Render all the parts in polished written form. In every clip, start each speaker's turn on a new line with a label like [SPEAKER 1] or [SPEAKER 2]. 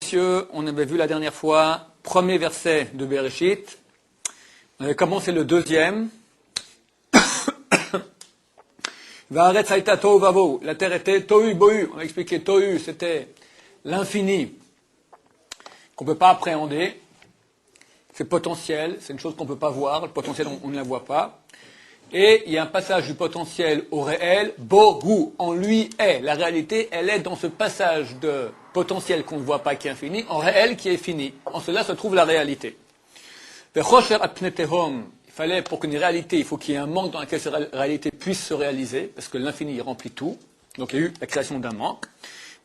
[SPEAKER 1] messieurs, on avait vu la dernière fois, premier verset de Bereshit. On avait commencé le deuxième. Va'aretz hayta tohu vavohu. La terre était tohu bohu. On a expliqué tohu, c'était l'infini qu'on ne peut pas appréhender. C'est potentiel, c'est une chose qu'on ne peut pas voir. Le potentiel, on ne la voit pas. Et il y a un passage du potentiel au réel, bohu, en lui est. La réalité, elle est dans ce passage de potentiel qu'on ne voit pas qui est infini, en réel qui est fini. En cela se trouve la réalité. Il fallait, pour qu'une réalité, il faut qu'il y ait un manque dans lequel cette réalité puisse se réaliser, parce que l'infini remplit tout. Donc il y a eu la création d'un manque.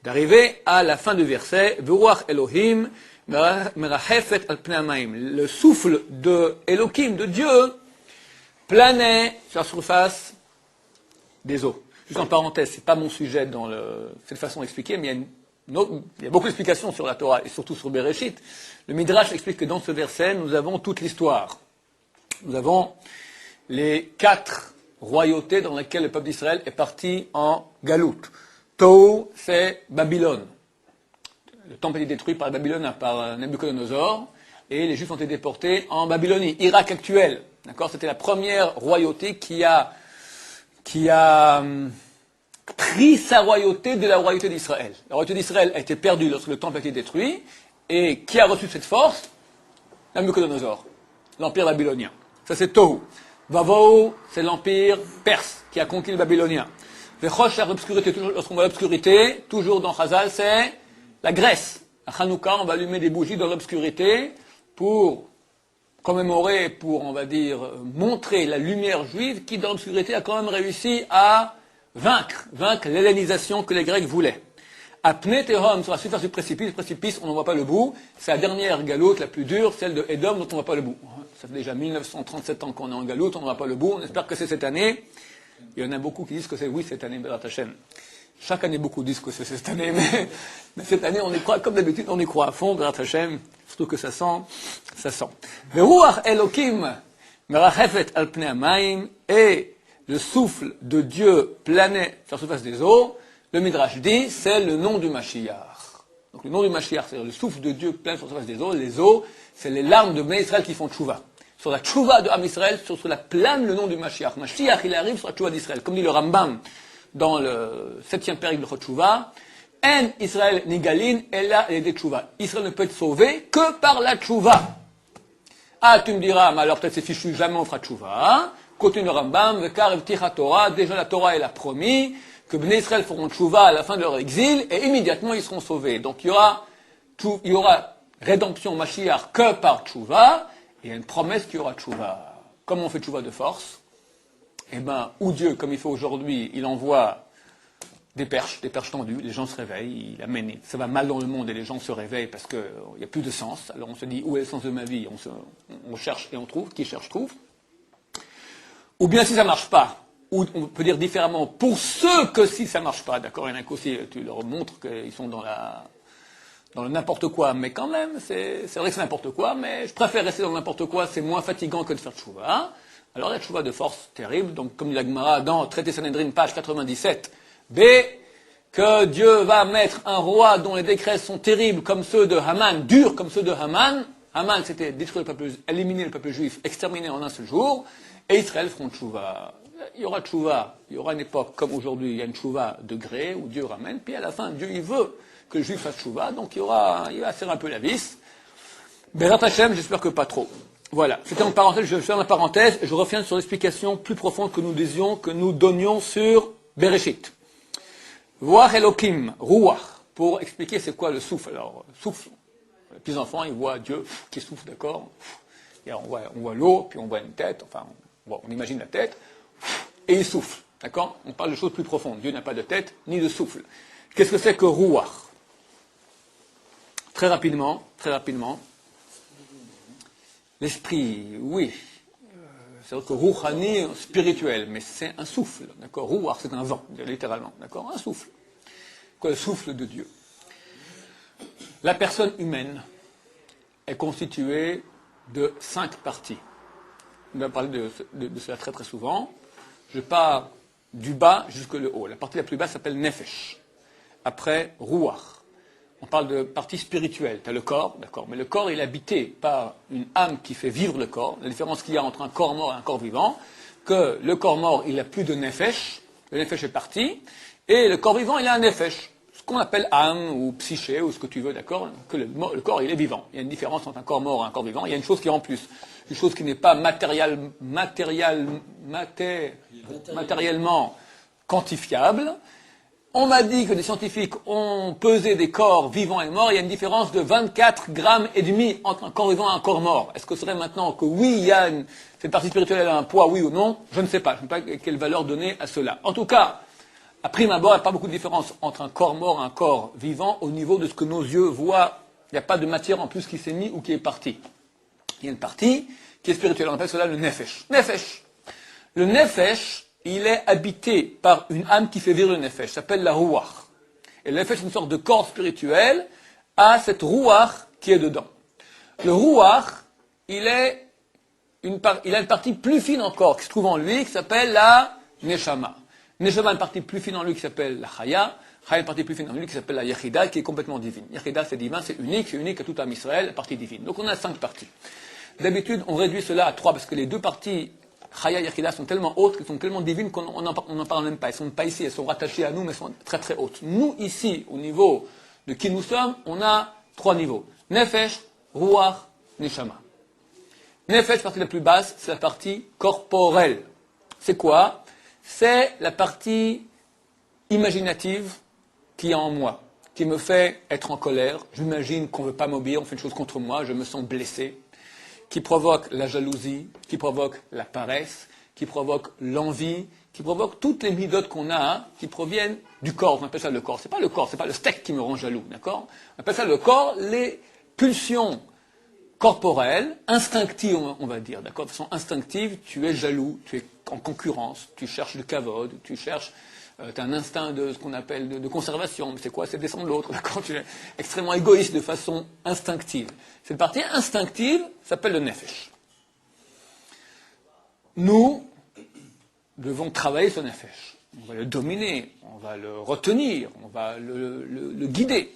[SPEAKER 1] D'arriver à la fin du verset, Veruach Elohim merachefet al pnei hamayim. Le souffle de Elohim, de Dieu, planait sur la surface des eaux. Juste en parenthèse, c'est pas mon sujet dans cette façon d'expliquer, mais il y a beaucoup d'explications sur la Torah et surtout sur Bereshit. Le Midrash explique que dans ce verset, nous avons toute l'histoire. Nous avons les 4 royautés dans lesquelles le peuple d'Israël est parti en galout. Tohu, c'est Babylone. Le temple a été détruit par Babylone, par Nabucodonosor, et les Juifs ont été déportés en Babylonie, Irak actuel. D'accord, c'était la première royauté qui a pris sa royauté de la royauté d'Israël. La royauté d'Israël a été perdue lorsque le temple a été détruit, et qui a reçu cette force? Nabucodonosor, l'empire babylonien. Ça c'est Tohu. Vavohu, c'est l'empire perse qui a conquis le babylonien. Vechosh, l'obscurité, lorsqu'on voit l'obscurité, toujours dans Chazal, c'est la Grèce. À Hanouka, on va allumer des bougies dans l'obscurité pour commémorer, pour, on va dire, montrer la lumière juive qui, dans l'obscurité, a quand même réussi à vaincre l'hellénisation que les Grecs voulaient. À Pnei Tehom, sur la surface du précipice, on n'en voit pas le bout. C'est la dernière galoute, la plus dure, celle de Édom, dont on ne voit pas le bout. Ça fait déjà 1937 ans qu'on est en galoute, on ne voit pas le bout. On espère que c'est cette année. Il y en a beaucoup qui disent que c'est oui, cette année, Be'ezrat Hashem. Chaque année, beaucoup disent que c'est cette année, mais cette année, on y croit, comme d'habitude, on y croit à fond, Be'ezrat Hashem. Surtout que ça sent. Veruach Elokim merachefet al pnei hamayim, et le souffle de Dieu planait sur la surface des eaux. Le Midrash dit, c'est le nom du Mashiach. Donc le nom du Mashiach, c'est le souffle de Dieu plein sur la surface des eaux. Les eaux, c'est les larmes de Bnei Israël qui font tchouva. Sur la tchouva de Am Israël, sur cela plane le nom du Mashiach. Mashiach, il arrive sur la tchouva d'Israël. Comme dit le Rambam dans le 7e périple de Chotchouva, En Israël nigalin, ella et des tchouva. Israël ne peut être sauvé que par la tchouva. Ah, tu me diras, mais alors peut-être c'est fichu, jamais on fera tchouva. Continue le Rambam, Vekar evticha Torah, déjà la Torah elle a promis que Bnei Israël feront tchouva à la fin de leur exil, et immédiatement ils seront sauvés. Donc il y aura rédemption Mashiach que par tchouva, et il y a une promesse qu'il y aura tchouva. Comment on fait tchouva de force? Eh bien, ou Dieu, comme il fait aujourd'hui, il envoie des perches tendues, les gens se réveillent, il amène, ça va mal dans le monde et les gens se réveillent parce qu'il n'y a plus de sens. Alors on se dit, où est le sens de ma vie? On cherche et on trouve, qui cherche trouve. Ou bien si ça ne marche pas, ou on peut dire différemment, pour ceux que si ça ne marche pas, d'accord, il y en a aussi, tu leur montres qu'ils sont dans le n'importe quoi, mais quand même, c'est vrai que c'est n'importe quoi, mais je préfère rester dans le n'importe quoi, c'est moins fatigant que de faire tchouva. Alors la tchouva de force terrible, donc comme dit la Gemara dans Traité Sanhedrin, page 97, B, que Dieu va mettre un roi dont les décrets sont terribles comme ceux de Haman, durs comme ceux de Haman. Haman, c'était détruire le peuple, éliminer le peuple juif, exterminer en un seul jour, et Israël feront tchouva. Il y aura tchouva, il y aura une époque comme aujourd'hui, il y a une tchouva de gré, où Dieu ramène, puis à la fin, Dieu il veut que le juif fasse tchouva, donc il va serrer un peu la vis. Be'ezrat Hashem, j'espère que pas trop. Voilà, c'était en parenthèse, je ferme la parenthèse, et je reviens sur l'explication plus profonde que nous donnions sur Bereshit. Voir Elokim, Ruach, pour expliquer c'est quoi le souffle. Alors, souffle, les petits enfants, ils voient Dieu qui souffle, d'accord. Et on voit l'eau, puis on voit une tête, enfin, on imagine la tête, et il souffle, d'accord. On parle de choses plus profondes. Dieu n'a pas de tête, ni de souffle. Qu'est-ce que c'est que Ruach? Très rapidement, l'esprit, oui. C'est vrai que Rouhani, spirituel, mais c'est un souffle, d'accord. Ruach, c'est un vent, littéralement, d'accord. Un souffle. Quoi, le souffle de Dieu. La personne humaine est constituée de 5 parties. On va parler de cela très très souvent. Je pars du bas jusqu'au haut. La partie la plus basse s'appelle Nefesh. Après, Ruach. on parle de partie spirituelle. Tu as le corps, d'accord, mais le corps, il est habité par une âme qui fait vivre le corps. La différence qu'il y a entre un corps mort et un corps vivant, que le corps mort, il n'a plus de nefesh, le nefesh est parti, et le corps vivant, il a un nefesh, ce qu'on appelle âme ou psyché ou ce que tu veux, d'accord, que le corps, il est vivant. Il y a une différence entre un corps mort et un corps vivant. Il y a une chose qui est en plus, une chose qui n'est pas matériellement quantifiable. On m'a dit que des scientifiques ont pesé des corps vivants et morts. Il y a une différence de 24 grammes et demi entre un corps vivant et un corps mort. Est-ce que ce serait maintenant que oui, il y a cette partie spirituelle a un poids, oui ou non? Je ne sais pas. Je ne sais pas quelle valeur donner à cela. En tout cas, à prime abord, il n'y a pas beaucoup de différence entre un corps mort et un corps vivant au niveau de ce que nos yeux voient. Il n'y a pas de matière en plus qui s'est mise ou qui est partie. Il y a une partie qui est spirituelle. On appelle cela le nefesh. Nefesh. Le nefesh, il est habité par une âme qui fait vivre le nefesh, ça s'appelle la ruach. Et le nefesh, c'est une sorte de corps spirituel à cette ruach qui est dedans. Le ruach, il a une partie plus fine encore qui se trouve en lui, qui s'appelle la neshama. Neshama a une partie plus fine en lui qui s'appelle la chaya. Chaya a une partie plus fine en lui qui s'appelle la yechida, qui est complètement divine. Yechida, c'est divin, c'est unique à tout âme Israël, la partie divine. Donc on a 5 parties. D'habitude, on réduit cela à 3 parce que les 2 parties Chaya et Yechida sont tellement hautes, qu'elles sont tellement divines qu'on n'en parle même pas. Elles ne sont pas ici, elles sont rattachées à nous, mais elles sont très très hautes. Nous, ici, au niveau de qui nous sommes, on a 3 niveaux. Nefesh, Ruach, Neshama. Nefesh, partie la plus basse, c'est la partie corporelle. C'est quoi? C'est la partie imaginative qui est en moi, qui me fait être en colère. J'imagine qu'on ne veut pas m'obéir, on fait une chose contre moi, je me sens blessé, qui provoque la jalousie, qui provoque la paresse, qui provoque l'envie, qui provoque toutes les midotes qu'on a, qui proviennent du corps. On appelle ça le corps. C'est pas le corps, c'est pas le steak qui me rend jaloux, d'accord? On appelle ça le corps, les pulsions corporelles, instinctives, on va dire, d'accord? De façon instinctive, tu es jaloux, tu es en concurrence, tu cherches le kavod, tu cherches tu as un instinct de ce qu'on appelle de conservation. Mais c'est quoi? C'est descendre l'autre, d'accord? Tu es extrêmement égoïste de façon instinctive. Cette partie instinctive s'appelle le nefesh. Nous devons travailler ce nefesh. On va le dominer, on va le retenir, on va le guider.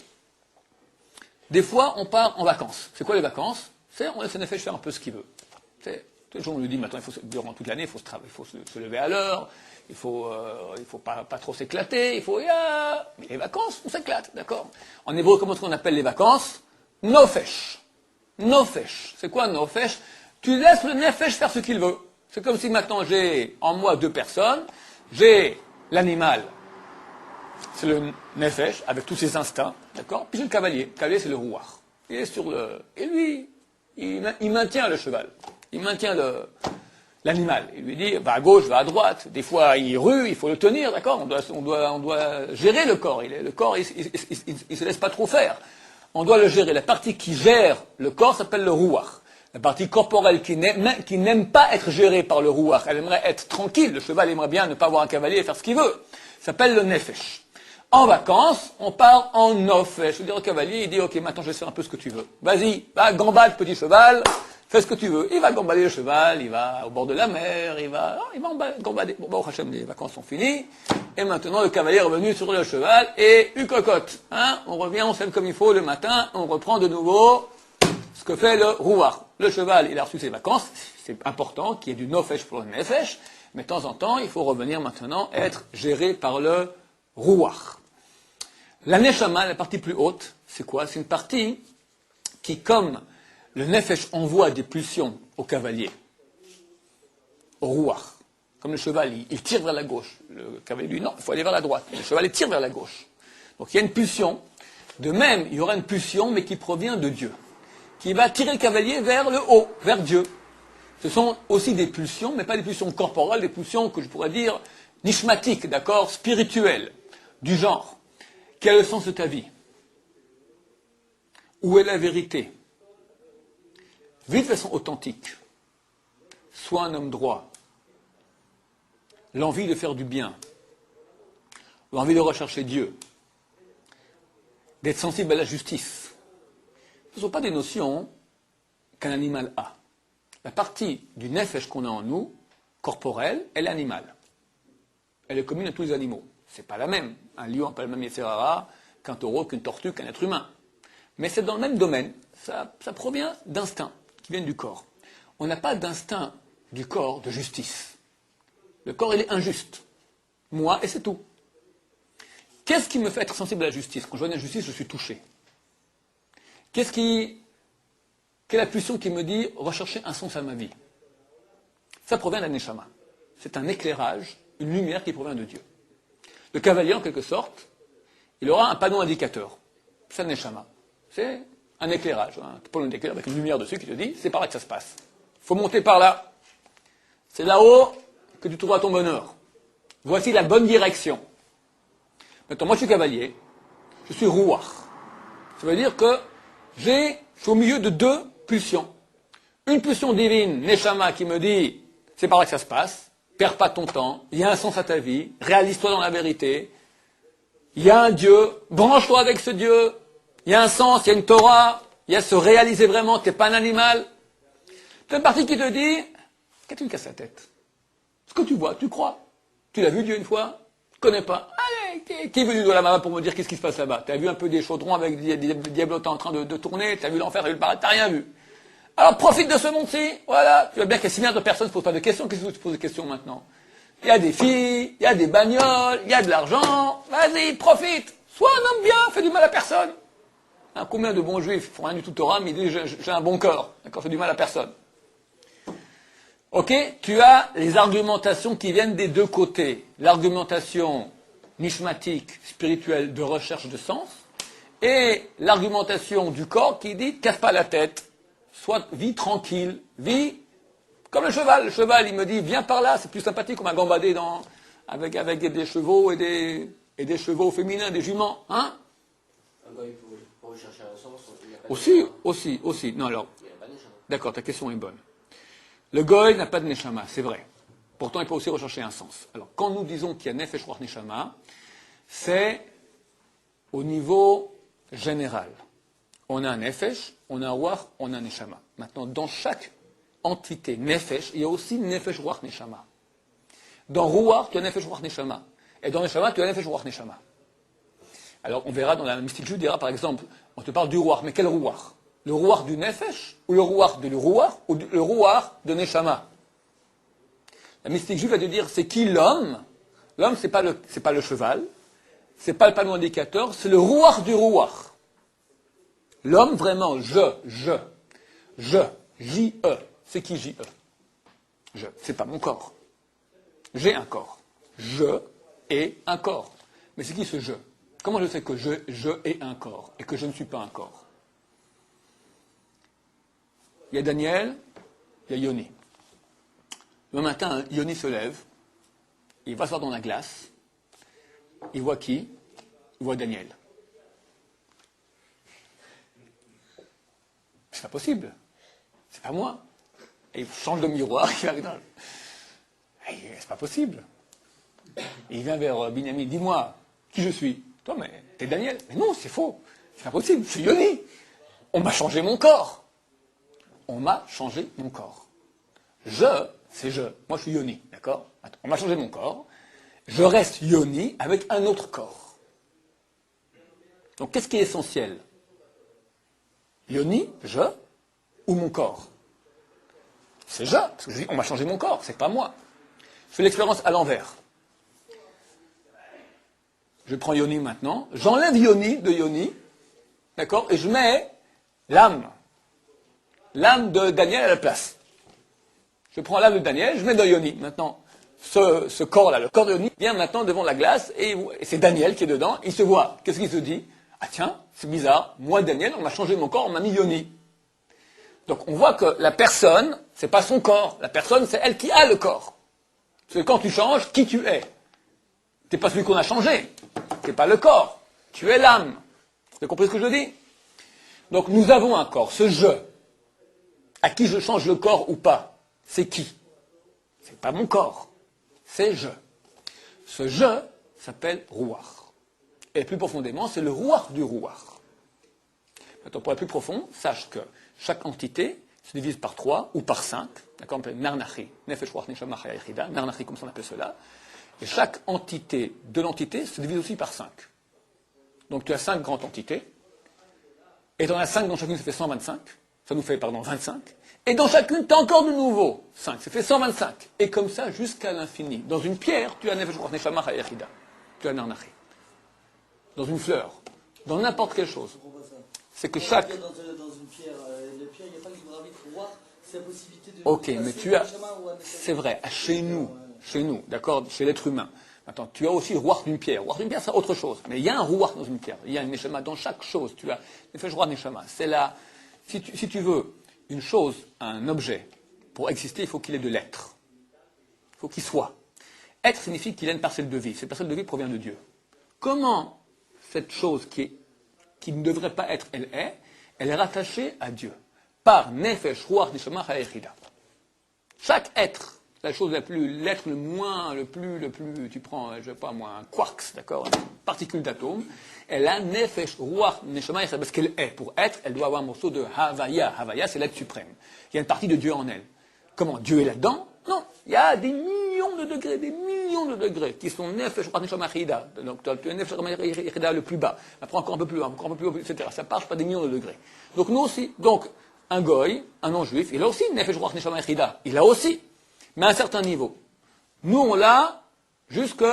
[SPEAKER 1] Des fois, on part en vacances. C'est quoi les vacances? C'est on laisse le nefesh faire un peu ce qu'il veut. Tout le jour, on lui dit maintenant, durant toute l'année, il faut se lever à l'heure. Il faut pas trop s'éclater, mais les vacances, on s'éclate, d'accord? En hébreu, comment est-ce qu'on appelle les vacances? Nofesh. Nofesh. C'est quoi nofesh? Tu laisses le nefesh faire ce qu'il veut. C'est comme si maintenant j'ai en moi 2 personnes, j'ai l'animal, c'est le nefesh, avec tous ses instincts, d'accord? Puis j'ai le cavalier. Le cavalier, c'est le ruach. Il est sur le... Et lui, il maintient le cheval. Il maintient l'animal. Il lui dit, va à gauche, va à droite. Des fois, il rue, il faut le tenir, d'accord? On doit gérer le corps. Le corps, il se laisse pas trop faire. On doit le gérer. La partie qui gère le corps s'appelle le ruach. La partie corporelle qui n'aime pas être gérée par le ruach, elle aimerait être tranquille. Le cheval aimerait bien ne pas avoir un cavalier et faire ce qu'il veut. S'appelle le nefesh. En vacances, on part en nofesh. Je veux dire au cavalier, il dit, ok, maintenant je vais faire un peu ce que tu veux. Vas-y, va, gambade, petit cheval. Fais ce que tu veux. Il va gambader le cheval, il va au bord de la mer, il va gambader. Bon, Hachem, les vacances sont finies. Et maintenant, le cavalier est revenu sur le cheval et cocotte. Hein, on revient, on s'aime comme il faut le matin, on reprend de nouveau ce que fait le ruach. Le cheval, il a reçu ses vacances. C'est important qu'il y ait du nofesh pour le nefesh. Mais de temps en temps, il faut revenir maintenant être géré par le ruach. La neshama, la partie plus haute, c'est quoi? C'est une partie qui, comme le nefesh envoie des pulsions au cavalier, au ruach. Comme le cheval, il tire vers la gauche. Le cavalier lui dit non, il faut aller vers la droite. Le cheval, il tire vers la gauche. Donc il y a une pulsion. De même, il y aura une pulsion, mais qui provient de Dieu, qui va tirer le cavalier vers le haut, vers Dieu. Ce sont aussi des pulsions, mais pas des pulsions corporelles, des pulsions que je pourrais dire nishmatiques, d'accord, spirituelles, du genre. Quel est le sens de ta vie? Où est la vérité? Vis de façon authentique. Sois un homme droit. L'envie de faire du bien. L'envie de rechercher Dieu. D'être sensible à la justice. Ce ne sont pas des notions qu'un animal a. La partie du nefesh qu'on a en nous, corporelle, elle est animale. Elle est commune à tous les animaux. C'est pas la même. Un lion n'a pas le même yetzer hara qu'un taureau, qu'une tortue, qu'un être humain. Mais c'est dans le même domaine. Ça provient d'instincts qui viennent du corps. On n'a pas d'instinct du corps de justice. Le corps, il est injuste. Moi, et c'est tout. Qu'est-ce qui me fait être sensible à la justice? Quand je vois une injustice, je suis touché. Quelle est la pulsion qui me dit rechercher un sens à ma vie? Ça provient d'un neshama. C'est un éclairage, une lumière qui provient de Dieu. Le cavalier, en quelque sorte, il aura un panneau indicateur. C'est un neshama. C'est un éclairage, un panneau d'éclair avec une lumière dessus qui te dit c'est par là que ça se passe. Il faut monter par là. C'est là-haut que tu trouveras ton bonheur. Voici la bonne direction. Maintenant, moi je suis cavalier, je suis rouar. Ça veut dire que je suis au milieu de deux pulsions. Une pulsion divine, neshama, qui me dit c'est par là que ça se passe, perds pas ton temps, il y a un sens à ta vie, réalise-toi dans la vérité, il y a un Dieu, branche-toi avec ce Dieu, il y a un sens, il y a une Torah, il y a se réaliser vraiment, tu n'es pas un animal. C'est une partie qui te dit, qu'est-ce que tu me casses la tête? Ce que tu vois, tu crois. Tu l'as vu Dieu une fois? Tu connais pas. Allez, qui veut du doigt la main pour me dire qu'est-ce qui se passe là-bas? Tu as vu un peu des chaudrons avec des diablotin en train de tourner, tu as vu l'enfer, tu as vu le paradis, tu n'as rien vu. Alors profite de ce monde-ci, voilà. Tu vois bien qu'il y a si bien de personnes ne se posent pas de questions, qu'est-ce que tu te poses des questions maintenant? Il y a des filles, il y a des bagnoles, il y a de l'argent, vas-y, profite. Sois un homme bien, fais du mal à personne. Hein, combien de bons juifs font rien du tout Torah, mais ils disent j'ai un bon corps, d'accord, fais du mal à personne. Ok, tu as les argumentations qui viennent des deux côtés. L'argumentation nishmatique, spirituelle, de recherche de sens, et l'argumentation du corps qui dit casse pas la tête. Soit vis tranquille, vis comme le cheval. Le cheval, il me dit, viens par là, c'est plus sympathique qu'on m'a gambadé avec des chevaux et des chevaux féminins, des juments. Hein?
[SPEAKER 2] Pour chercher un sens, il n'y a pas de
[SPEAKER 1] Aussi. Non, alors,
[SPEAKER 2] il n'y a pas de neshama.
[SPEAKER 1] d'accord, ta question est bonne. Le goy n'a pas de neshama, c'est vrai. Pourtant, il peut aussi rechercher un sens. Alors, quand nous disons qu'il y a nefesh ruach neshama, c'est au niveau général. On a un nefesh, on a un ruach, on a un neshama. Maintenant, dans chaque entité nefesh, il y a aussi nefesh ruach neshama. Dans ruach, tu as nefesh ruach neshama. Et dans neshama, tu as nefesh ruach neshama. Alors, on verra dans la mystique juive, dira par exemple, on te parle du ruach, mais quel ruach? Le ruach du nefesh, ou le ruach de ruach, ou le ruach de neshama? La mystique juive va te dire, c'est qui l'homme? L'homme, c'est pas le cheval, c'est pas le panneau indicateur, c'est le ruach du ruach. L'homme, vraiment, je, J-E. C'est qui J-E? Je. C'est pas mon corps. J'ai un corps. Je ai un corps. Mais c'est qui ce je? Comment je sais que je ai un corps et que je ne suis pas un corps? Il y a Daniel, il y a Yoni. Le matin, Yoni se lève, il va s'asseoir dans la glace, il voit qui? Il voit Daniel. C'est pas possible. C'est pas moi. Et il change de miroir, il arrive dans le... C'est pas possible. Et il vient vers Binyamin, dis-moi, qui je suis? Toi, mais t'es Daniel. Mais non, c'est faux. C'est pas possible, je suis Yoni. On m'a changé mon corps. On m'a changé mon corps. C'est je. Moi, je suis Yoni, d'accord? On m'a changé mon corps. Je reste Yoni avec un autre corps. Donc, qu'est-ce qui est essentiel? Yoni, je, ou mon corps? C'est je, parce que je dis, on m'a changé mon corps, c'est pas moi. Je fais l'expérience à l'envers. Je prends Yoni maintenant, j'enlève Yoni de Yoni, d'accord, et je mets l'âme de Daniel à la place. Je prends l'âme de Daniel, je mets dans Yoni. Maintenant, ce corps-là, le corps de Yoni, vient maintenant devant la glace, et c'est Daniel qui est dedans, il se voit. Qu'est-ce qu'il se dit? Ah tiens, c'est bizarre, moi Daniel, on m'a changé mon corps, on m'a mis Yoni. Donc on voit que la personne, c'est pas son corps, la personne c'est elle qui a le corps. Parce que quand tu changes, qui tu es? T'es pas celui qu'on a changé, t'es pas le corps, tu es l'âme. Vous avez compris ce que je dis? Donc nous avons un corps, ce je. À qui je change le corps ou pas? C'est qui? C'est pas mon corps, c'est je. Ce je s'appelle Ruach. Et plus profondément, c'est le Ruach du Ruach. Maintenant, pour être plus profond, sache que chaque entité se divise par 3 ou par 5. D'accord? On appelle Narnachi. Nefesh Ruach Neshama Chaya Yechida. Narnachi, comme ça on appelle cela. Et chaque entité de l'entité se divise aussi par 5. Donc tu as 5 grandes entités. Et t'en as 5 dans chacune, ça fait 125. Ça nous fait, 25. Et dans chacune, tu as encore de nouveau 5. Ça fait 125. Et comme ça, jusqu'à l'infini. Dans une pierre, tu as Nefesh Ruach Neshama Hayachida. Tu as Narnachi. Dans une fleur. Dans n'importe quelle chose. C'est que chaque...
[SPEAKER 3] Dans une pierre, la pierre, il n'y a pas le gravit roi, c'est la possibilité de...
[SPEAKER 1] Ok, mais tu as... C'est vrai, chez nous, d'accord, chez l'être humain. Attends, tu as aussi le roi d'une pierre. Le roi d'une pierre, c'est autre chose. Mais il y a un roi dans une pierre. Il y a une neshama dans chaque chose. Tu as Nefesh Ruach Neshama. C'est là... Si tu veux une chose, un objet, pour exister, il faut qu'il ait de l'être. Il faut qu'il soit. Être signifie qu'il a une parcelle de vie. Cette parcelle de vie provient de Dieu. Comment cette chose qui ne devrait pas être, elle est rattachée à Dieu. Par Nefesh Ruach Neshama Hayechida. Chaque être, l'être le plus, tu prends, je sais pas moi, un quarks, d'accord, une particule d'atome, elle a Nefesh Ruach Neshama Hayechida, parce qu'elle est. Pour être, elle doit avoir un morceau de Havaya. Havaya, c'est l'être suprême. Il y a une partie de Dieu en elle. Comment? Dieu est là-dedans? Non. Il y a des millions de degrés qui sont Nefesh Ruach Neshama Hayechida. Donc, tu as Nefesh Ruach Neshama Hayechida le plus bas. Après, encore un peu plus bas, etc. Ça marche pas des millions de degrés. Donc, nous aussi, un goy, un non-juif, il a aussi Nefesh Ruach Neshama Hayechida. Il a aussi. Mais à un certain niveau. Nous, on l'a jusque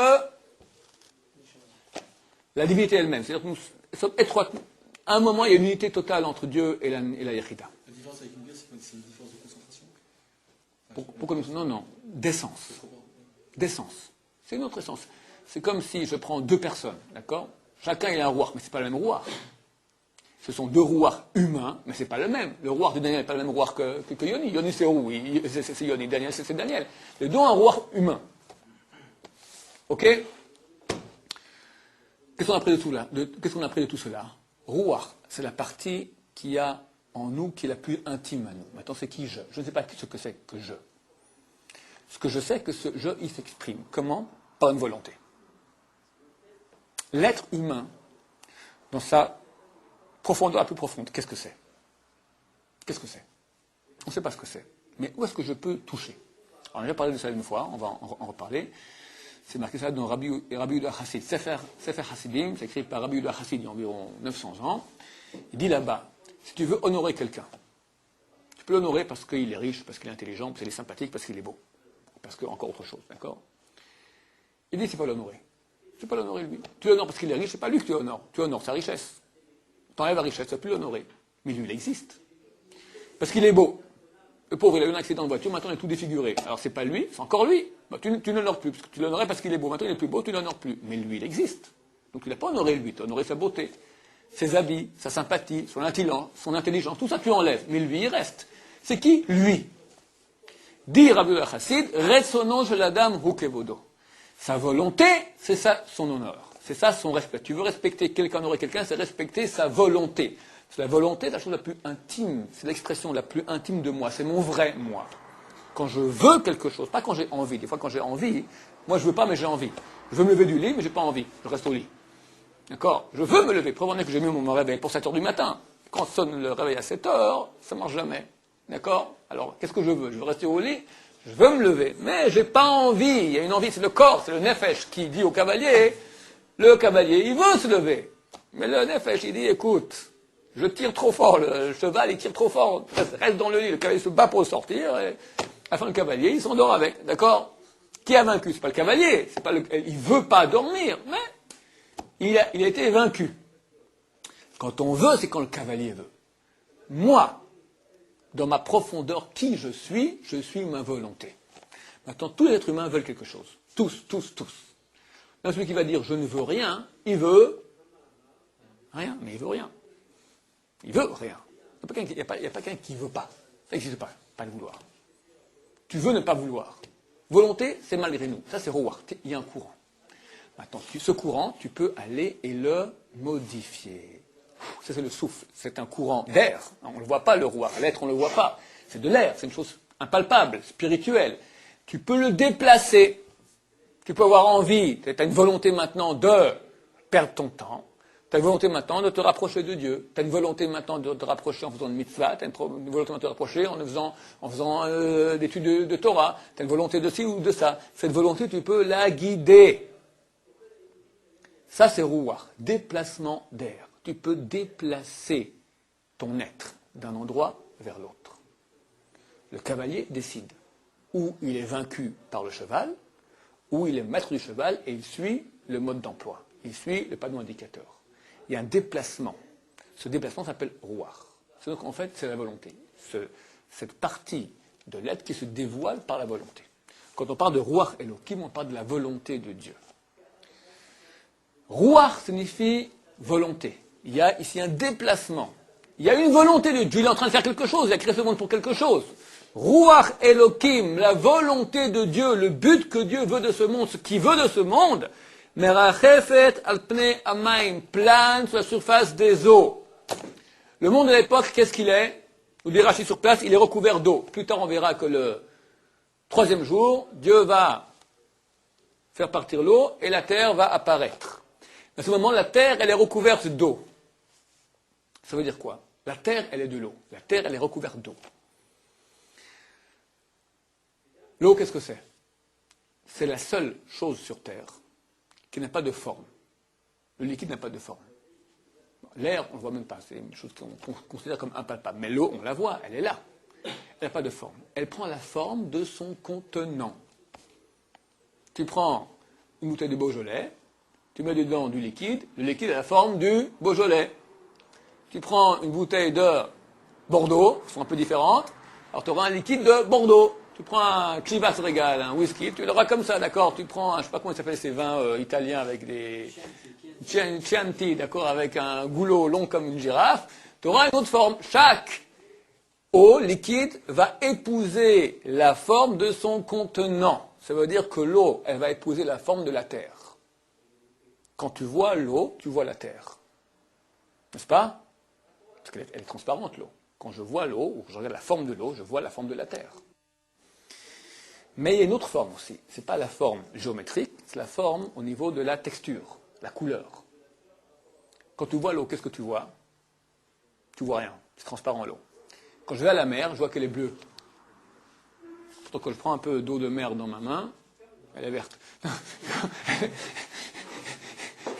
[SPEAKER 1] la divinité elle-même. C'est-à-dire que nous sommes étroitement. À un moment, il y a une unité totale entre Dieu et la Yechida.
[SPEAKER 4] La différence avec une bière, c'est une différence de concentration.
[SPEAKER 1] Pourquoi nous... Non. D'essence. D'essence. C'est une autre essence. C'est comme si je prends deux personnes, d'accord? Chacun il a un roi, mais ce n'est pas le même roi. Ce sont deux rouards humains, mais ce n'est pas le même. Le rouard de Daniel n'est pas le même rouard que Yoni. Yoni, c'est où? C'est Yoni. Daniel, c'est Daniel. Les deux ont un rouard humain. Ok? Qu'est-ce qu'on a appris de tout cela? Rouard, c'est la partie qui a en nous, qui est la plus intime à nous. Maintenant, c'est qui je? Je ne sais pas ce que c'est que je. Ce que je sais, que ce je, il s'exprime. Comment? Par une volonté. L'être humain, dans sa profondeur la plus profonde, qu'est-ce que c'est? Qu'est-ce que c'est? On ne sait pas ce que c'est. Mais où est-ce que je peux toucher? Alors, on a déjà parlé de ça une fois, on va en reparler. C'est marqué ça dans Rabbi Yehuda Chassid. Sefer Hasidim, c'est écrit par Rabbi Yehuda Chassid il y a environ 900 ans. Il dit là-bas, si tu veux honorer quelqu'un, tu peux l'honorer parce qu'il est riche, parce qu'il est intelligent, parce qu'il est sympathique, parce qu'il est beau. Parce que encore autre chose, d'accord? Il dit, c'est pas l'honorer. Tu peux l'honorer lui. Tu l'honores parce qu'il est riche, c'est pas lui que tu honores. Tu honores sa richesse. Tu enlèves la richesse, tu ne peux plus l'honorer. Mais lui, il existe. Parce qu'il est beau. Le pauvre, il a eu un accident de voiture, maintenant il est tout défiguré. Alors c'est pas lui, c'est encore lui. Bah, tu ne l'honores plus, parce que tu l'honorais parce qu'il est beau. Maintenant il est plus beau, tu ne l'honores plus. Mais lui, il existe. Donc tu n'as pas honoré lui, tu as honoré sa beauté, ses habits, sa sympathie, son intelligence, tout ça tu enlèves. Mais lui, il reste. C'est qui? Lui. Dit Rabbi Yehuda Chassid, Retsono shel Adam hu kevodo. Sa volonté, c'est ça son honneur. C'est ça son respect. Tu veux respecter quelqu'un, honorer quelqu'un, c'est respecter sa volonté. C'est la volonté, c'est la chose la plus intime. C'est l'expression la plus intime de moi. C'est mon vrai moi. Quand je veux quelque chose, pas quand j'ai envie. Des fois, quand j'ai envie, moi je veux pas, mais j'ai envie. Je veux me lever du lit, mais j'ai pas envie. Je reste au lit. D'accord? Je veux me lever. Preuve en est que j'ai mis mon réveil pour 7 heures du matin. Quand sonne le réveil à 7 heures, ça marche jamais. D'accord? Alors, qu'est-ce que je veux? Je veux rester au lit, je veux me lever, mais j'ai pas envie. Il y a une envie, c'est le corps, c'est le nefesh qui dit au cavalier, le cavalier, il veut se lever. Mais le nefesh, il dit, écoute, je tire trop fort, le cheval, il tire trop fort, reste dans le lit, le cavalier se bat pour sortir, et à la fin, le cavalier, il s'endort avec. D'accord? Qui a vaincu? C'est pas le cavalier, il veut pas dormir, mais il a été vaincu. Quand on veut, c'est quand le cavalier veut. Moi, dans ma profondeur, qui je suis ma volonté. Maintenant, tous les êtres humains veulent quelque chose. Tous. Même celui qui va dire je ne veux rien, il veut rien, mais il veut rien. Il veut rien. Il n'y a pas quelqu'un qui ne veut pas. Ça n'existe pas, pas le vouloir. Tu veux ne pas vouloir. Volonté, c'est malgré nous. Ça, c'est Roar. Il y a un courant. Maintenant, ce courant, tu peux aller et le modifier. Ça, c'est le souffle. C'est un courant d'air. On ne le voit pas, le roi. L'être, on ne le voit pas. C'est de l'air. C'est une chose impalpable, spirituelle. Tu peux le déplacer. Tu peux avoir envie. Tu as une volonté maintenant de perdre ton temps. Tu as une volonté maintenant de te rapprocher de Dieu. Tu as une volonté maintenant de te rapprocher en faisant une mitzvah. Tu as une volonté de te rapprocher en faisant des études de Torah. Tu as une volonté de ci ou de ça. Cette volonté, tu peux la guider. Ça, c'est rouar. Déplacement d'air. Tu peux déplacer ton être d'un endroit vers l'autre. Le cavalier décide. Ou il est vaincu par le cheval, ou il est maître du cheval et il suit le mode d'emploi. Il suit le panneau indicateur. Il y a un déplacement. Ce déplacement s'appelle rouar. Donc en fait, c'est la volonté. Cette partie de l'être qui se dévoile par la volonté. Quand on parle de rouar Elohim, on parle de la volonté de Dieu. Rouar signifie volonté. Il y a ici un déplacement. Il y a une volonté de Dieu. Il est en train de faire quelque chose. Il a créé ce monde pour quelque chose. Ruach Elohim, la volonté de Dieu, le but que Dieu veut de ce monde, ce qu'il veut de ce monde, merachefet al pnei hamayim, plane sur la surface des eaux. Le monde de l'époque, qu'est-ce qu'il est? Nous dit Rashi sur place, il est recouvert d'eau. Plus tard, on verra que le troisième jour, Dieu va faire partir l'eau et la terre va apparaître. À ce moment, la terre, elle est recouverte d'eau. Ça veut dire quoi? La terre, elle est de l'eau. La terre, elle est recouverte d'eau. L'eau, qu'est-ce que c'est? C'est la seule chose sur Terre qui n'a pas de forme. Le liquide n'a pas de forme. L'air, on ne le voit même pas. C'est une chose qu'on considère comme impalpable. Mais l'eau, on la voit, elle est là. Elle n'a pas de forme. Elle prend la forme de son contenant. Tu prends une bouteille de Beaujolais, tu mets dedans du liquide, le liquide a la forme du Beaujolais. Tu prends une bouteille de Bordeaux, qui sont un peu différentes, alors tu auras un liquide de Bordeaux. Tu prends un Chivas Regal, un whisky, tu l'auras comme ça, d'accord? Tu prends, je ne sais pas comment ça s'appelle ces vins italiens avec des Chianti, d'accord, avec un goulot long comme une girafe, tu auras une autre forme. Chaque eau liquide va épouser la forme de son contenant. Ça veut dire que l'eau, elle va épouser la forme de la terre. Quand tu vois l'eau, tu vois la terre. N'est-ce pas? Parce qu'elle est transparente, l'eau. Quand je vois l'eau, ou que je regarde la forme de l'eau, je vois la forme de la terre. Mais il y a une autre forme aussi. Ce n'est pas la forme géométrique, c'est la forme au niveau de la texture, la couleur. Quand tu vois l'eau, qu'est-ce que tu vois? Tu vois rien. C'est transparent l'eau. Quand je vais à la mer, je vois qu'elle est bleue. Pourtant, quand je prends un peu d'eau de mer dans ma main, elle est verte.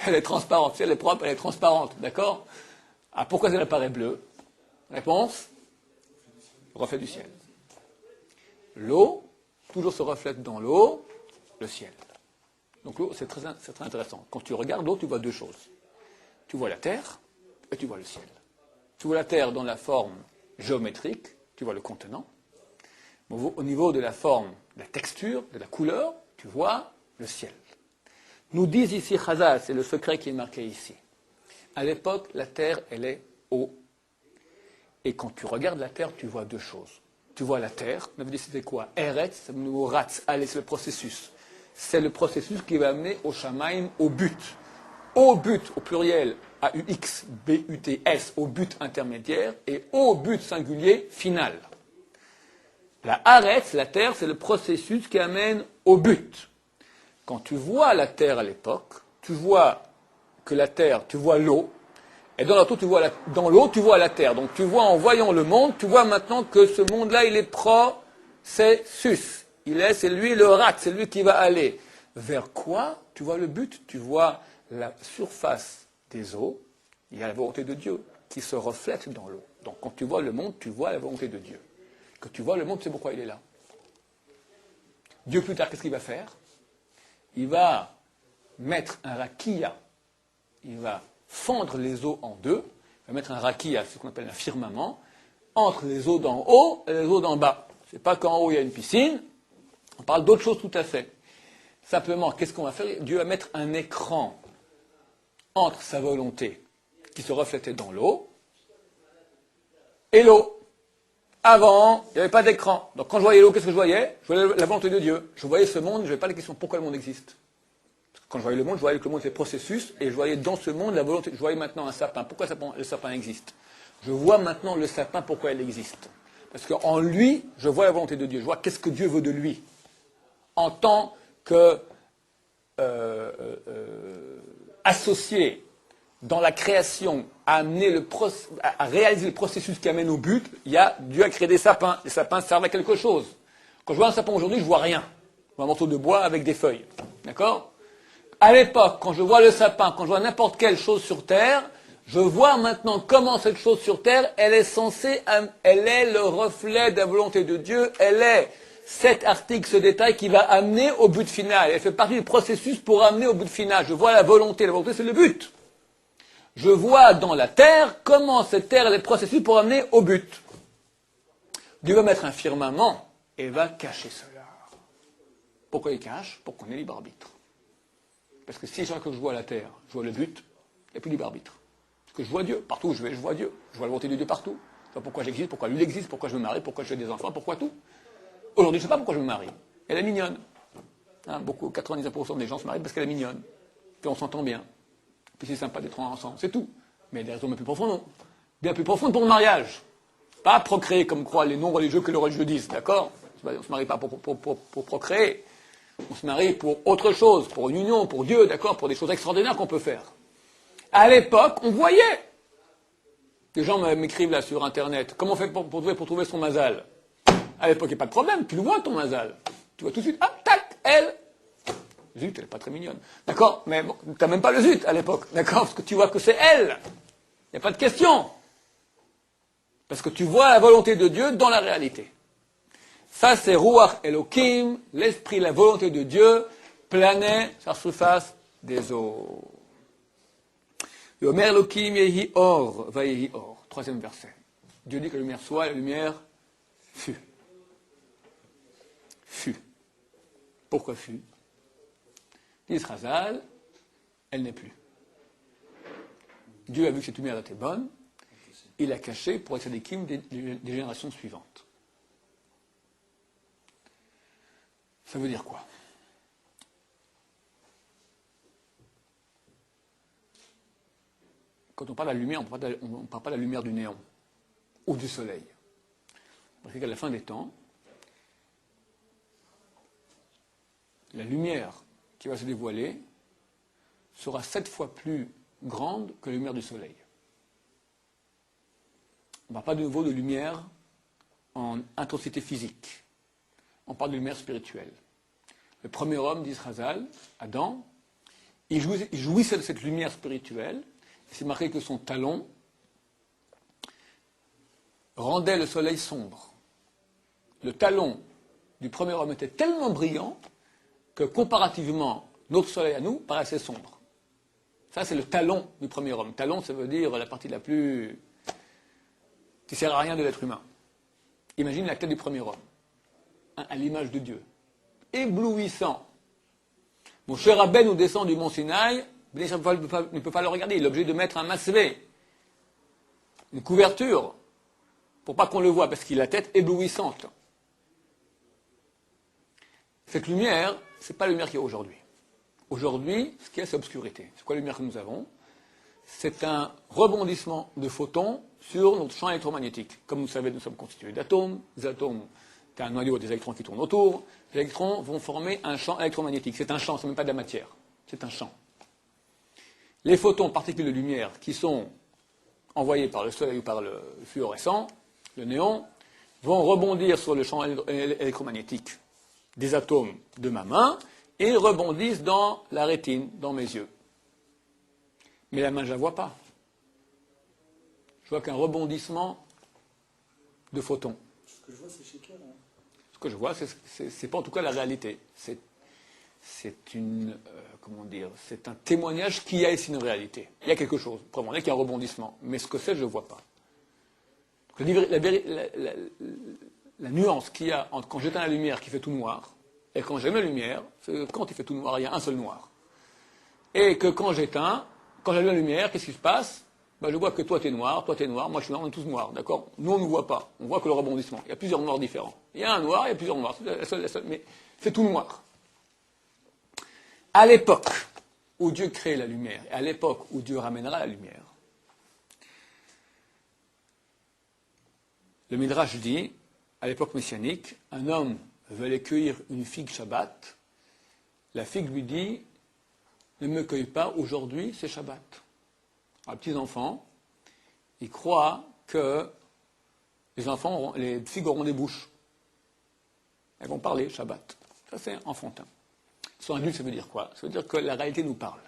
[SPEAKER 1] Elle est transparente. Si elle est propre, elle est transparente. D'accord? Ah, pourquoi elle apparaît bleue? Réponse? Le reflet du ciel. L'eau toujours se reflète dans l'eau, le ciel. Donc l'eau, c'est très intéressant. Quand tu regardes l'eau, tu vois deux choses. Tu vois la terre et tu vois le ciel. Tu vois la terre dans la forme géométrique, tu vois le contenant. Au niveau de la forme, de la texture, de la couleur, tu vois le ciel. Nous disent ici Chazal, c'est le secret qui est marqué ici. À l'époque, la terre, elle est eau. Et quand tu regardes la terre, tu vois deux choses. Tu vois la terre, on avait dit c'était quoi? Eretz, ou Ratz, allez, c'est le processus. C'est le processus qui va amener au Shamaim, au but. Au but, au pluriel, A-U-X, B-U-T-S, au but intermédiaire, et au but singulier final. La Aretz, la terre, c'est le processus qui amène au but. Quand tu vois la terre à l'époque, tu vois que la terre, tu vois l'eau, et dans l'eau, tu vois la terre. Donc tu vois, en voyant le monde, tu vois maintenant que ce monde-là, il est processus. C'est lui le rat, c'est lui qui va aller. Vers quoi? Tu vois le but, tu vois la surface des eaux. Il y a la volonté de Dieu qui se reflète dans l'eau. Donc quand tu vois le monde, tu vois la volonté de Dieu. Quand tu vois le monde, tu sais pourquoi il est là. Dieu plus tard, qu'est-ce qu'il va faire? Il va mettre un rakia. Il va fendre les eaux en deux, il va mettre un rakia, ce qu'on appelle un firmament, entre les eaux d'en haut et les eaux d'en bas. Ce n'est pas qu'en haut il y a une piscine, on parle d'autre chose tout à fait. Simplement, qu'est-ce qu'on va faire? Dieu va mettre un écran entre sa volonté, qui se reflétait dans l'eau, et l'eau. Avant, il n'y avait pas d'écran. Donc quand je voyais l'eau, qu'est-ce que je voyais? Je voyais la volonté de Dieu. Je voyais ce monde, je n'avais pas la question pourquoi le monde existe. Quand je voyais le monde, je voyais que le monde était processus, et je voyais dans ce monde la volonté. Je voyais maintenant un sapin. Pourquoi le sapin existe? Je vois maintenant le sapin, pourquoi il existe. Parce qu'en lui, je vois la volonté de Dieu. Je vois qu'est-ce que Dieu veut de lui. En tant que associé dans la création, à réaliser le processus qui amène au but, Dieu a créé des sapins. Les sapins servent à quelque chose. Quand je vois un sapin aujourd'hui, je vois rien. Je vois un morceau de bois avec des feuilles. D'accord? À l'époque, quand je vois le sapin, quand je vois n'importe quelle chose sur Terre, Je vois maintenant comment cette chose sur terre, elle est le reflet de la volonté de Dieu, elle est cet article, ce détail qui va amener au but final. Elle fait partie du processus pour amener au but final. Je vois la volonté c'est le but. Je vois dans la terre comment cette terre est le processus pour amener au but. Dieu va mettre un firmament et va cacher cela. Pourquoi il cache? Pour qu'on ait libre arbitre. Parce que si chaque fois que je vois la terre, je vois le but, il n'y a plus libre arbitre. Parce que je vois Dieu. Partout où je vais, je vois Dieu. Je vois la volonté de Dieu partout. Je vois pourquoi j'existe, pourquoi lui existe, pourquoi je me marie, pourquoi je fais des enfants, pourquoi tout. Aujourd'hui, je ne sais pas pourquoi je me marie. Elle est mignonne. Hein, 99% des gens se marient parce qu'elle est mignonne. Puis on s'entend bien. Puis c'est sympa d'être ensemble. C'est tout. Mais il y a des raisons bien plus profondes pour le mariage. Pas procréer comme croient les non-religieux que les religieux disent. D'accord? On ne se marie pas pour procréer. On se marie pour autre chose, pour une union, pour Dieu, d'accord? Pour des choses extraordinaires qu'on peut faire. À l'époque, on voyait. Les gens m'écrivent là sur Internet. Comment on fait pour trouver son mazal? À l'époque, il n'y a pas de problème. Tu le vois, ton mazal. Tu vois tout de suite, ah, tac, elle. Zut, elle n'est pas très mignonne. D'accord? Mais bon, tu n'as même pas le zut à l'époque. D'accord? Parce que tu vois que c'est elle. Il n'y a pas de question. Parce que tu vois la volonté de Dieu dans la réalité. Ça, c'est Ruach Elohim, l'esprit, la volonté de Dieu, planait sur la surface des eaux. Yomer Elohim yehi or, va yehi or. Troisième verset. Dieu dit que la lumière soit, la lumière fut. Fut. Pourquoi fut? Dit Chazal, elle n'est plus. Dieu a vu que cette lumière était bonne, il l'a cachée pour être l'équilibre des générations suivantes. Ça veut dire quoi? Quand on parle de la lumière, on ne parle pas de la lumière du néon ou du soleil. Parce qu'à la fin des temps, la lumière qui va se dévoiler sera 7 fois plus grande que la lumière du soleil. On ne parle pas de nouveau de lumière en intensité physique. On parle de lumière spirituelle. Le premier homme d'Israël, Adam, il jouissait de cette lumière spirituelle. C'est marqué que son talon rendait le soleil sombre. Le talon du premier homme était tellement brillant que comparativement, notre soleil à nous paraissait sombre. Ça, c'est le talon du premier homme. Talon, ça veut dire la partie la plus... qui ne sert à rien de l'être humain. Imagine la tête du premier homme, à l'image de Dieu. Éblouissant. Mon cher Rabbeinu nous descend du mont Sinaï, ne peut pas le regarder. Il est obligé de mettre un masvé, une couverture, pour pas qu'on le voie, parce qu'il a la tête éblouissante. Cette lumière, ce n'est pas la lumière qu'il y a aujourd'hui. Aujourd'hui, ce qu'il y a, c'est l'obscurité. C'est quoi la lumière que nous avons? C'est un rebondissement de photons sur notre champ électromagnétique. Comme vous le savez, nous sommes constitués d'atomes. Les atomes, tu as un noyau des électrons qui tournent autour. Les électrons vont former un champ électromagnétique. C'est un champ, ce n'est même pas de la matière. C'est un champ. Les photons, particules de lumière, qui sont envoyés par le soleil ou par le fluorescent, le néon, vont rebondir sur le champ électromagnétique des atomes de ma main et rebondissent dans la rétine, dans mes yeux. Mais la main, je ne la vois pas. Je vois qu'un rebondissement de photons.
[SPEAKER 3] Ce que je vois, c'est chez quel, hein?
[SPEAKER 1] Ce que je vois, c'est pas en tout cas la réalité. C'est c'est un témoignage qu'il y a ici une réalité. Il y a quelque chose. Preuve qu'il y a un rebondissement. Mais ce que c'est, je ne vois pas. Donc, la nuance qu'il y a entre quand j'éteins la lumière qui fait tout noir et quand j'allume la lumière, c'est que quand il fait tout noir, il y a un seul noir. Et que quand j'allume la lumière, qu'est-ce qui se passe? Je vois que toi t'es noir, moi je suis noir, on est tous noirs, d'accord? Nous on ne voit pas, on voit que le rebondissement. Il y a plusieurs noirs différents. Il y a un noir, il y a plusieurs noirs, mais c'est tout noir. À l'époque où Dieu crée la lumière, et à l'époque où Dieu ramènera la lumière, le Midrash dit, à l'époque messianique, un homme veut aller cueillir une figue Shabbat, la figue lui dit, ne me cueille pas, aujourd'hui c'est Shabbat. Alors, les petits-enfants, ils croient que les figues auront des bouches. Elles vont parler Shabbat. Ça c'est enfantin. Sur un adulte, ça veut dire quoi? Ça veut dire que la réalité nous parle.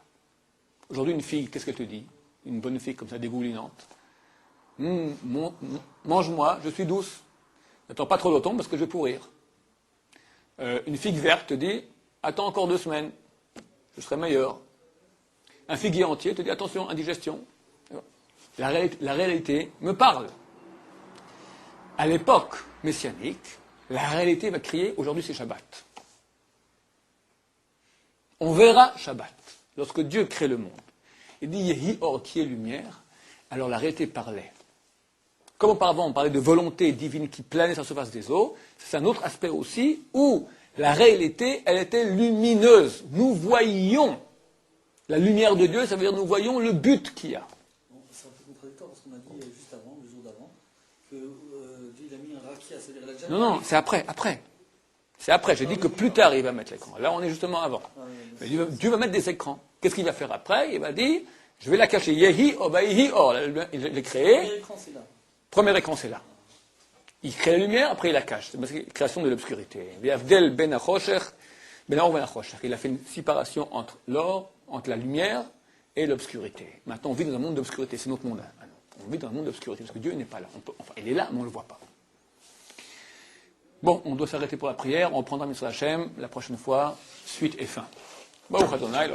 [SPEAKER 1] Aujourd'hui, une fille, qu'est-ce qu'elle te dit? une bonne fille comme ça, dégoulinante. Mange-moi, je suis douce. N'attends pas trop longtemps parce que je vais pourrir. Une figue verte te dit, attends encore 2 semaines, je serai meilleur. Un figuier entier te dit, attention, indigestion. La réalité me parle. À l'époque messianique, la réalité va crier, aujourd'hui c'est Shabbat. On verra Shabbat. Lorsque Dieu crée le monde, il dit Yehi Or, qui est lumière, alors la réalité parlait. Comme auparavant on parlait de volonté divine qui planait sur la surface des eaux, c'est un autre aspect aussi où la réalité, elle était lumineuse. Nous voyions la lumière de Dieu, ça veut dire nous voyons le but qu'il y a.
[SPEAKER 4] Bon, c'est un peu contradictoire parce qu'on a dit juste avant, le jour d'avant, que Dieu il a mis un rakia, c'est-à-dire il a déjà...
[SPEAKER 1] Non, c'est après. C'est après, j'ai dit que plus tard il va mettre l'écran. Là on est justement avant. Mais Dieu va mettre des écrans. Qu'est-ce qu'il va faire après? Il va dire, je vais la cacher. Yehi Obaïhi Or. Il l'ai créé.
[SPEAKER 4] Le premier écran, c'est là.
[SPEAKER 1] Premier écran, c'est là. Il crée la lumière, après il la cache. C'est la création de l'obscurité. V'yavdel ben achoshech, ben aor ben achoshech. Il a fait une séparation entre l'or, entre la lumière et l'obscurité. Maintenant, on vit dans un monde d'obscurité. C'est notre monde. On vit dans un monde d'obscurité, parce que Dieu n'est pas là. Il est là, mais on ne le voit pas. Bon, on doit s'arrêter pour la prière. On reprendra Mitzvah Hashem la prochaine fois, suite et fin. Baruch Adonai,